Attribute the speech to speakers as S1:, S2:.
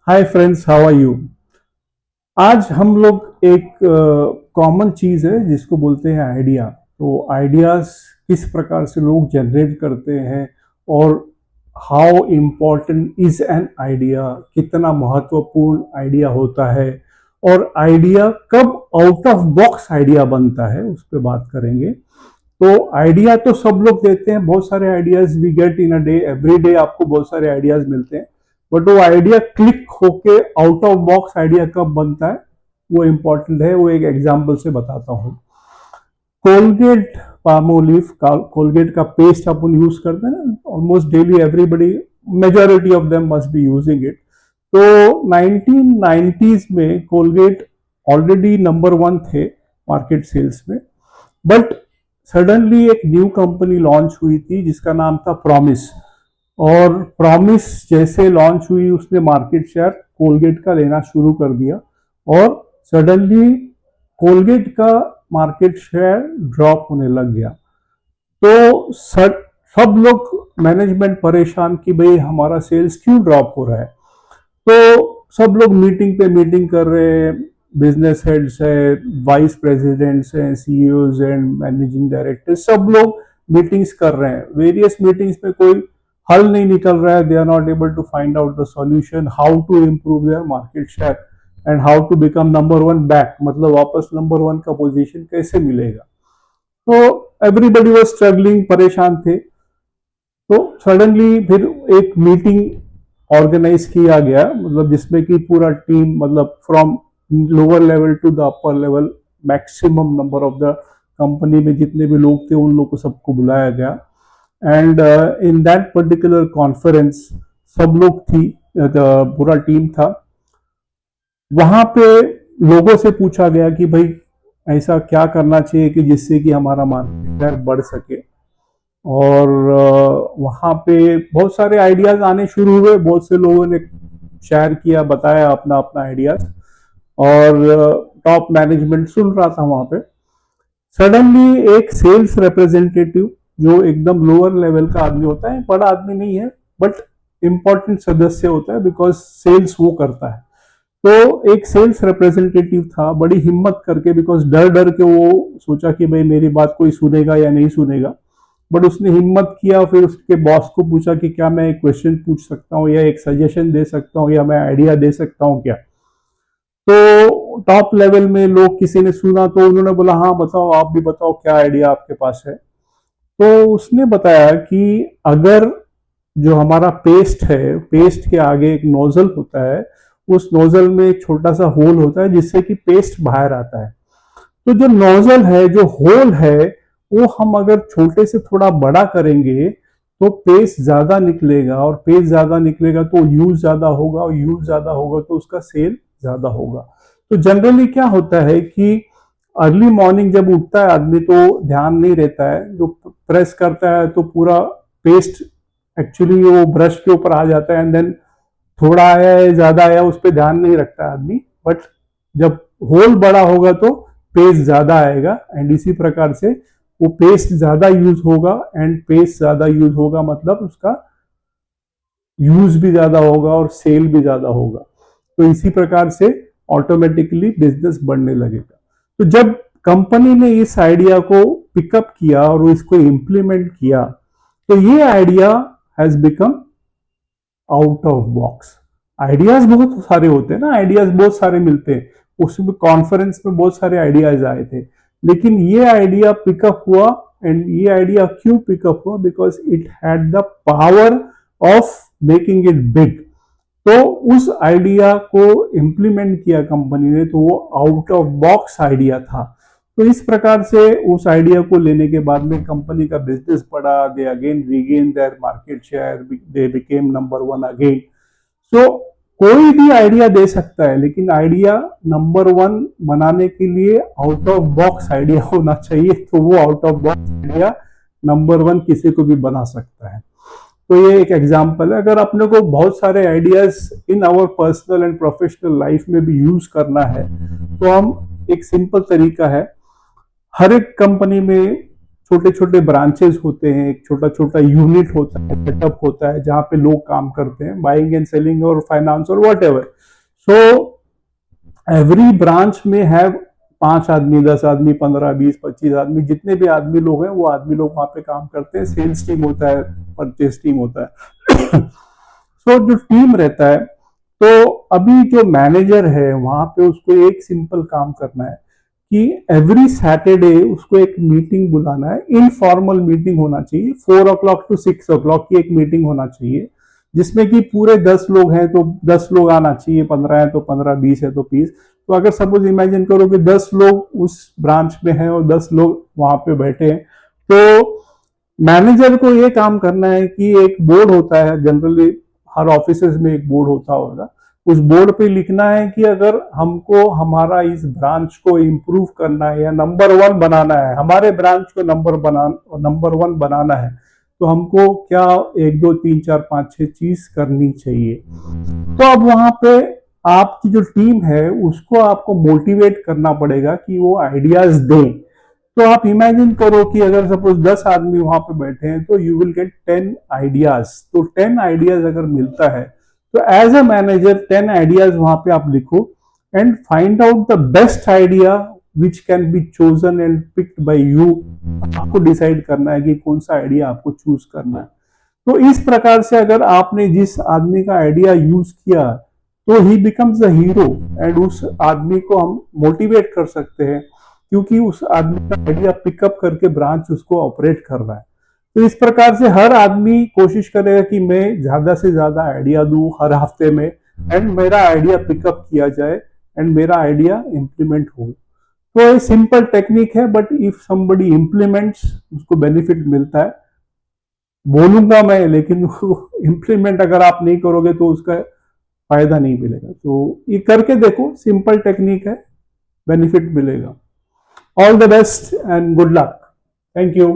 S1: Hi friends, how are you. आज हम लोग एक कॉमन चीज है जिसको बोलते हैं आइडिया। तो आइडियाज किस प्रकार से लोग जनरेट करते हैं और how important is an idea, कितना महत्वपूर्ण आइडिया होता है और आइडिया कब आउट ऑफ बॉक्स आइडिया बनता है उस पर बात करेंगे। तो आइडिया तो सब लोग देते हैं, बहुत सारे ideas we get in a day, every day आपको बहुत सारे आइडियाज मिलते हैं। बट वो आइडिया क्लिक होके आउट ऑफ बॉक्स आइडिया कब बनता है वो इंपॉर्टेंट है। वो एक एग्जांपल से बताता हूँ। कोलगेट पामोलिव का कोलगेट का पेस्ट अपन यूज करते हैं ना, almost daily everybody, majority of them must be using it. तो 1990s में कोलगेट ऑलरेडी नंबर 1 थे मार्केट सेल्स में। बट सडनली एक न्यू कंपनी लॉन्च हुई थी जिसका नाम था प्रॉमिस। और प्रॉमिस जैसे लॉन्च हुई उसने मार्केट शेयर कोलगेट का लेना शुरू कर दिया और सडनली कोलगेट का मार्केट शेयर ड्रॉप होने लग गया। तो सब लोग मैनेजमेंट परेशान कि भाई हमारा सेल्स क्यों ड्रॉप हो रहा है। तो सब लोग मीटिंग पे मीटिंग कर रहे हैं, बिजनेस हेड्स है, वाइस प्रेसिडेंट्स हैं, सीईओज एंड मैनेजिंग डायरेक्टर, सब लोग मीटिंग्स कर रहे हैं। वेरियस मीटिंग्स में कोई हल नहीं निकल रहा है। They are not able to find out the solution how to improve their market share and how to become number 1 back, मतलब वापस नंबर 1 का पोजीशन कैसे मिलेगा। तो एवरीबडी वाज स्ट्रगलिंग, परेशान थे। तो सडनली फिर एक मीटिंग ऑर्गेनाइज किया गया, मतलब जिसमें कि पूरा टीम, मतलब from lower level to the upper level, maximum number of the company में जितने भी लोग थे उन लोग को सबको बुलाया गया। And in that particular conference सब लोग थी, पूरा टीम था वहां पे। लोगों से पूछा गया कि भाई ऐसा क्या करना चाहिए कि जिससे कि हमारा मार्केट शेयर बढ़ सके। और वहां पे बहुत सारे आइडियाज आने शुरू हुए, बहुत से लोगों ने शेयर किया, बताया अपना अपना आइडियाज। और टॉप मैनेजमेंट सुन रहा था वहां पे। सडनली एक सेल्स रिप्रेजेंटेटिव, जो एकदम लोअर लेवल का आदमी होता है, बड़ा आदमी नहीं है बट इंपॉर्टेंट सदस्य होता है बिकॉज सेल्स वो करता है। तो एक सेल्स रिप्रेजेंटेटिव था, बड़ी हिम्मत करके, बिकॉज डर डर के वो सोचा कि भाई मेरी बात कोई सुनेगा या नहीं सुनेगा। बट उसने हिम्मत किया, फिर उसके बॉस को पूछा कि क्या मैं एक क्वेश्चन पूछ सकता हूँ या एक सजेशन दे सकता हूँ या मैं आइडिया दे सकता हूँ क्या। तो टॉप लेवल में लोग, किसी ने सुना तो उन्होंने बोला हाँ बताओ, आप भी बताओ क्या आइडिया आपके पास है। तो उसने बताया कि अगर जो हमारा पेस्ट है, पेस्ट के आगे एक नोजल होता है, उस नोजल में एक छोटा सा होल होता है जिससे कि पेस्ट बाहर आता है। तो जो नोजल है, जो होल है, वो हम अगर छोटे से थोड़ा बड़ा करेंगे तो पेस्ट ज्यादा निकलेगा, और पेस्ट ज्यादा निकलेगा तो यूज ज्यादा होगा, और यूज ज्यादा होगा तो उसका सेल ज्यादा होगा। तो जनरली क्या होता है कि अर्ली मॉर्निंग जब उठता है आदमी तो ध्यान नहीं रहता है, जो प्रेस करता है तो पूरा पेस्ट एक्चुअली वो ब्रश के ऊपर आ जाता है, एंड देन थोड़ा आया है ज्यादा आया उस पर ध्यान नहीं रखता है आदमी। बट जब होल बड़ा होगा तो पेस्ट ज्यादा आएगा, एंड इसी प्रकार से वो पेस्ट ज्यादा यूज होगा, एंड पेस्ट ज्यादा यूज होगा मतलब उसका यूज भी ज्यादा होगा और सेल भी ज्यादा होगा। तो इसी प्रकार से ऑटोमेटिकली बिजनेस बढ़ने लगेगा। तो जब कंपनी ने इस आइडिया को पिकअप किया और इसको इम्प्लीमेंट किया, तो ये idea has become out of box. Ideas बहुत सारे होते हैं ना, आइडियाज बहुत सारे मिलते हैं, उसमें कॉन्फ्रेंस में बहुत सारे आइडियाज आए थे, लेकिन ये आइडिया पिकअप हुआ। एंड ये आइडिया क्यों पिकअप हुआ? Because it had the power of making it big. तो उस आइडिया को इम्प्लीमेंट किया कंपनी ने, तो वो आउट ऑफ बॉक्स आइडिया था। तो इस प्रकार से उस आइडिया को लेने के बाद में कंपनी का बिजनेस बढ़ा, they again regain their market share, they became number 1 again. So कोई भी आइडिया दे सकता है, लेकिन आइडिया नंबर 1 बनाने के लिए आउट ऑफ बॉक्स आइडिया होना चाहिए। तो वो out of box idea number 1 किसी को भी बना सकता है। तो ये एक एग्जाम्पल है। अगर अपने को बहुत सारे ideas in our personal and professional life में भी यूज करना है, तो हम, एक सिंपल तरीका है, हर एक कंपनी में छोटे छोटे ब्रांचेस होते हैं, एक छोटा छोटा यूनिट होता है, सेटअप होता है जहाँ पे लोग काम करते हैं, बाइंग एंड सेलिंग और फाइनेंस और what ever. So every branch में है 5 आदमी, 10 आदमी, 15, 20, 25 आदमी, जितने भी आदमी लोग हैं वो आदमी लोग वहां पे काम करते हैं. सेल्स टीम होता है, परचेस टीम होता है. सो जो टीम रहता है, तो अभी जो मैनेजर है वहां पे उसको एक सिंपल काम करना है कि एवरी सैटरडे उसको एक मीटिंग बुलाना है. इनफॉर्मल मीटिंग होना चाहिए, 4 o'clock to 6 o'clock की एक मीटिंग होना चाहिए, जिसमें कि पूरे 10 लोग हैं तो 10 लोग आना चाहिए, 15 है तो 15, 20 है तो 20. तो अगर सपोज इमेजिन करो कि 10 लोग उस ब्रांच में हैं और 10 लोग वहां पे बैठे हैं, तो मैनेजर को ये काम करना है कि एक बोर्ड होता है, जनरली हर ऑफिस में एक बोर्ड होता होगा, उस बोर्ड पे लिखना है कि अगर हमको हमारा इस ब्रांच को इम्प्रूव करना है या नंबर 1 बनाना है, हमारे ब्रांच को नंबर 1 बनाना है, तो हमको क्या 1, 2, 3, 4, 5, 6 चीज करनी चाहिए. तो अब वहां पे आपकी जो टीम है उसको आपको मोटिवेट करना पड़ेगा कि वो आइडियाज दें. तो आप इमेजिन करो कि अगर सपोज 10 आदमी वहां पे बैठे हैं तो यू विल गेट 10 आइडियाज. तो 10 आइडियाज अगर मिलता है तो एज अ मैनेजर 10 आइडियाज वहां पे आप लिखो and find out the best idea which can be chosen and picked bye you. आपको डिसाइड करना है कि कौन सा आइडिया आपको चूज करना है. तो इस प्रकार से अगर आपने जिस आदमी का आइडिया यूज किया तो ही बिकम्स द हीरो, एंड उस आदमी को हम मोटिवेट कर सकते हैं क्योंकि उस आदमी का आइडिया पिकअप करके ब्रांच उसको ऑपरेट कर रहा है. तो इस प्रकार से हर आदमी कोशिश करेगा कि मैं ज्यादा से ज्यादा आइडिया दूं हर हफ्ते में, एंड मेरा आइडिया पिकअप किया जाए एंड मेरा आइडिया इम्प्लीमेंट हो. तो ये सिंपल टेक्निक है, बट इफ समबडी इम्प्लीमेंट्स उसको बेनिफिट मिलता है. बोलूंगा मैं, लेकिन इम्प्लीमेंट अगर आप नहीं करोगे तो उसका फायदा नहीं मिलेगा. तो ये करके देखो, सिंपल टेक्निक है, बेनिफिट मिलेगा. All the best and good luck. Thank you.